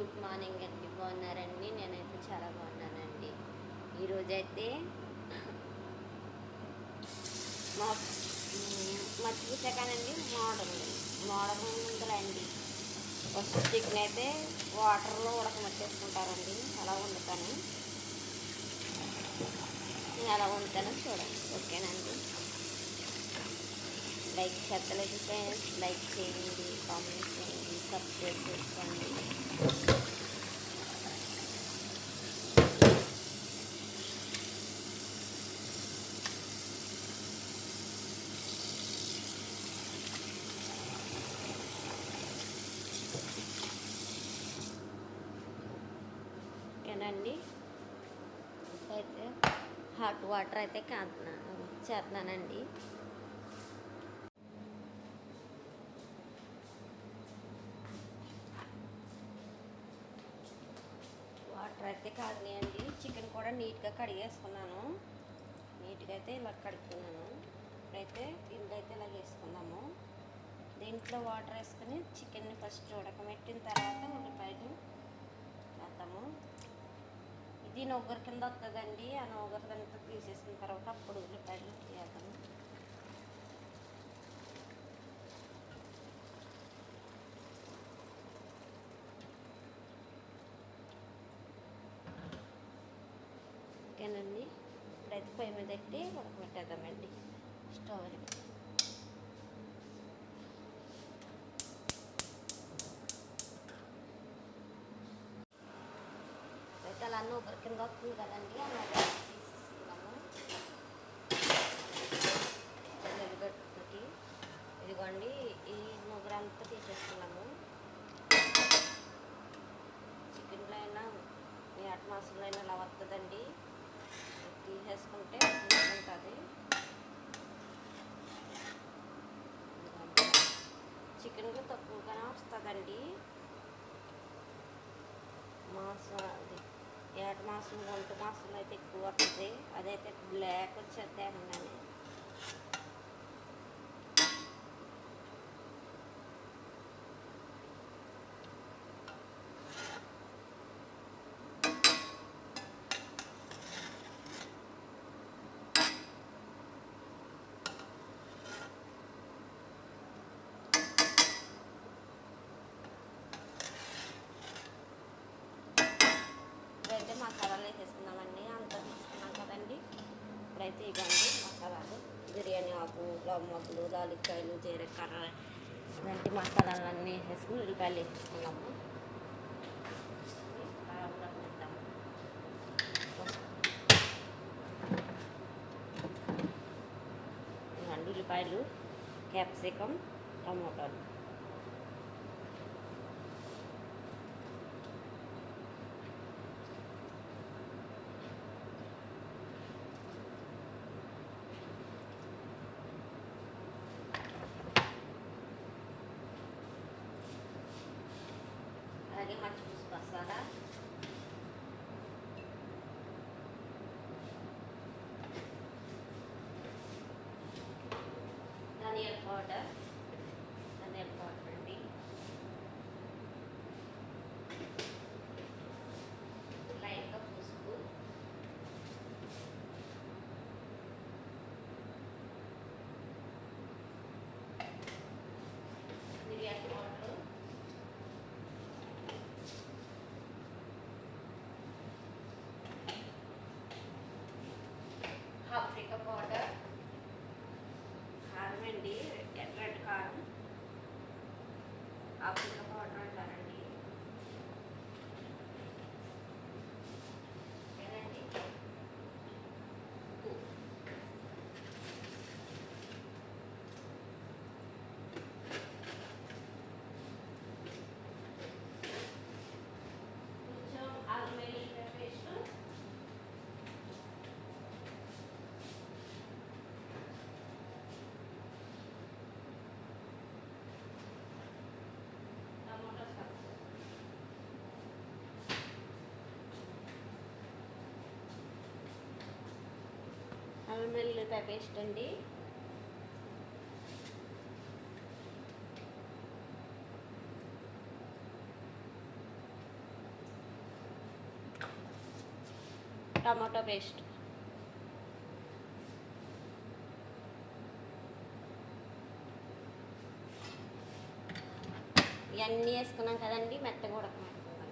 Good morning అండి. బాగున్నారండి? నేనైతే చాలా బాగున్నానండి. ఈరోజైతే మా మర్చిపోయాకానండి మోడల్ ఉంటుందండి. ఫస్ట్ చికెన్ అయితే వాటర్లో ఉడకమట్టేసుకుంటారండి. అలా వండుతాను. నేను అలా వండుతాను, చూడండి. ఓకేనండి. లైక్ చేస్తలేదు ఫ్రెండ్స్, లైక్ చేయండి, కామెంట్ చేయండి, సబ్స్క్రైబ్ చేసుకోండి. ఓకేనండి. అయితే హాట్ వాటర్ అయితే చేస్తున్నానండి. వాటర్ అయితే కాగినాయండి. చికెన్ కూడా నీట్గా కడిగేసుకున్నాను. నీట్గా అయితే ఇలా కడుక్కున్నాను. ఇప్పుడైతే దీంట్లో అయితే ఇలా వేసుకుందాము. దీంట్లో వాటర్ వేసుకుని చికెన్ని ఫస్ట్ ఉడకబెట్టిన తర్వాత ఉల్లిపాయలు వేద్దాము. ఇది నొగ్గరు కింద వస్తుందండి. ఆ నొగ్గరు కింద తీసేసిన తర్వాత అప్పుడు ఉల్లిపాయలు వేద్దాము. ఓకేనండి. ఇప్పుడైతే పొయ్యి మీద పెట్టి ఉడకబెట్టేద్దామండి. స్టవ్ అయితే అలా నూకర కింద వస్తుంది కదండి. ఆ నూకర తీసేసుకున్నాము. ఎల్లిగడ్డతోటి ఇదిగోండి, ఈ నూకర అంతా తీసేసుకున్నాము. చికెన్లో అయినా యాట్ మాసంలో అయినా అలా వస్తుందండి. తీసేసుకుంటే ఉంటుంది. చికెన్లో తక్కువగానే వస్తుందండి. మాసం అది ఏట మాసం, ఒంటి మాసంలో అయితే ఎక్కువ వస్తుంది. అదైతే బ్లాక్ వచ్చేద్ది అనగానే. ఇప్పుడైతే మసాలాలు వేసేసుకుందామండి. అంతా తీసుకున్నాం కదండి. ఇప్పుడైతే ఇవ్వండి మసాలాలు: బిర్యానీ ఆకు, లవంగాలు, యాలక్కాయలు, జీలకర్ర, ఇలాంటి మసాలాలన్నీ వేసుకుని ఉల్లిపాయలు వేసేసుకున్నాము. ఇవ్వండి ఉల్లిపాయలు, క్యాప్సికమ్, టమోటాలు. అలాగే మచ్చిపూసి మసాలా, ధనియాల పౌడర్ అండి, లైట్గా పసుపు, మిరియాల పౌడర్, పాప్రికా పౌడర్, కారం అండి, రెడ్ కారం, పాప్రికా పౌడర్ అంటారండి. ఓకేనండి. ఉప్పు, కొంచెం అల్లం వెల్లుల్లి పేస్ట్, టమాటో సాస్, అల్లం వెల్లుల్లిపాయ పేస్ట్ అండి. టమాటో పేస్ట్, ఇవన్నీ వేసుకున్నాం కదండి. మెత్తగా ఉడకబెట్టుకుందాం.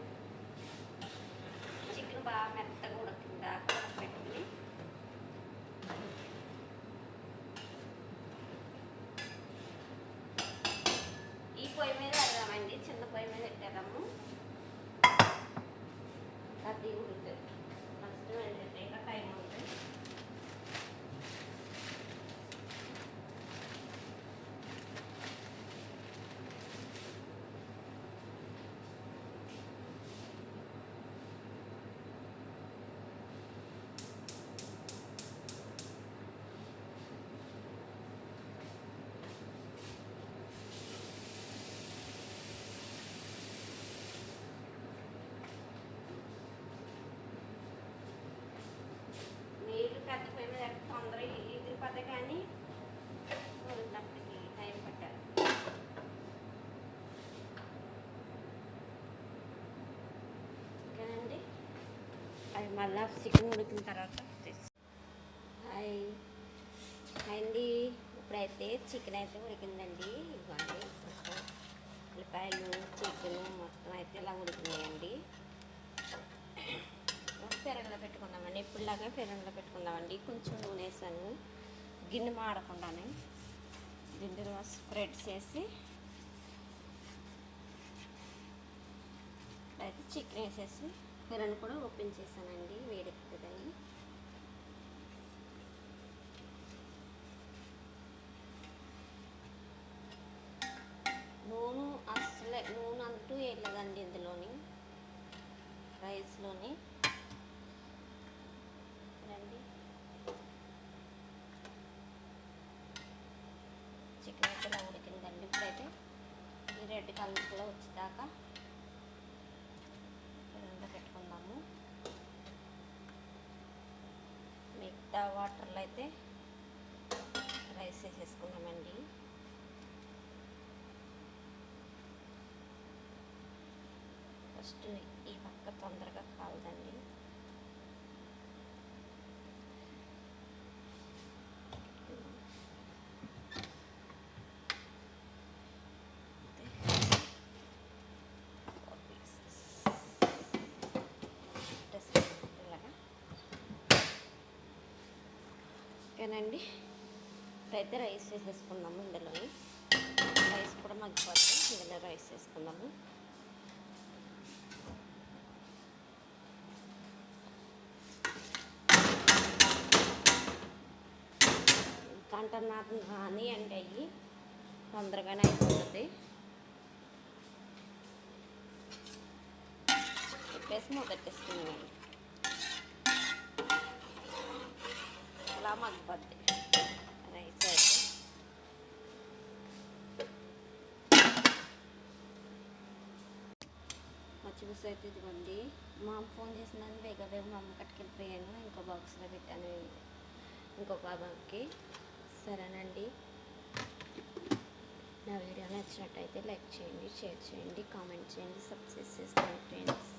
చికెన్ బాగా మెత్తగా ఉడికిందా ఉడకబెట్టుకుని ఈ పొయ్యి మీద పెడదామండి. చిన్న పొయ్యి మీద పెట్టేద్దాము. అది ఉంటుంది ఫస్ట్ ఏంటంటే ఇంకా టైం ఉంటుంది. నీళ్ళు పెద్ద పొయ్యి మీద తొందరగా ఎగిరిపోతాయి కానీ ఉడికినప్పటికి టైం పట్టాలి. ఓకేనండి. అది మళ్ళీ చికెన్ ఉడికిన తర్వాత హాయ్ అండి. ఇప్పుడైతే చికెన్ అయితే ఉడికిందండి. ఇవ్వండి ఉల్లిపాయలు చికెన్ మొత్తం అయితే ఇలా ఉడికినాయండి. పెరగలో పెట్టుకుందామండి. ఇప్పుడులాగా పెరగలో పెట్టుకుందామండి. కొంచెం నూనె వేసాను గిన్నె మాడకుండానే. గిన్నెలో స్ప్రెడ్ చేసి అయితే చికెన్ వేసేసి పెరగను కూడా ఓపెన్ చేశానండి. వేడెక్కుతుందని. నూనె అసలే నూనె అంటూ వేయలేదండి ఇందులోని, రైస్లోని. చికెన్ అయితే ఇలా ఉడికిందండి. ఇప్పుడైతే ఈ రెడ్ కలర్లో వచ్చేదాకా పెట్టుకుందాము. మిగతా వాటర్లో అయితే రైస్ వేసేసుకున్నామండి. ఫస్ట్ ఈ పక్క తొందరగా కావదండి. ఓకేనండి. ఇప్పుడైతే రైస్ వేసేసుకుందాము. ఇందులోని రైస్ కూడా మగ్గిపోతే ఇందులో రైస్ వేసుకుందాము. కంటన్నారు అని అంటే అయ్యి తొందరగానే అయిపోతుంది. చెప్పేసి మొదలెట్టేసుకున్నాను. ఇలా మగ్గిపోద్ది రైస్ అయితే. మచ్చిపులుసు అయితే ఇదిగోండి. మా అమ్మ ఫోన్ చేసిందని వేగ మా అమ్మ కట్టుకెళ్ళిపోయాను. ఇంకో బాక్స్లో పెట్టాను ఇంకో బాబాకి. సరేనండి. నా వీడియో నచ్చినట్టయితే లైక్ చేయండి, షేర్ చేయండి, కామెంట్ చేయండి, సబ్స్క్రైబ్ చేసుకోండి ఫ్రెండ్స్.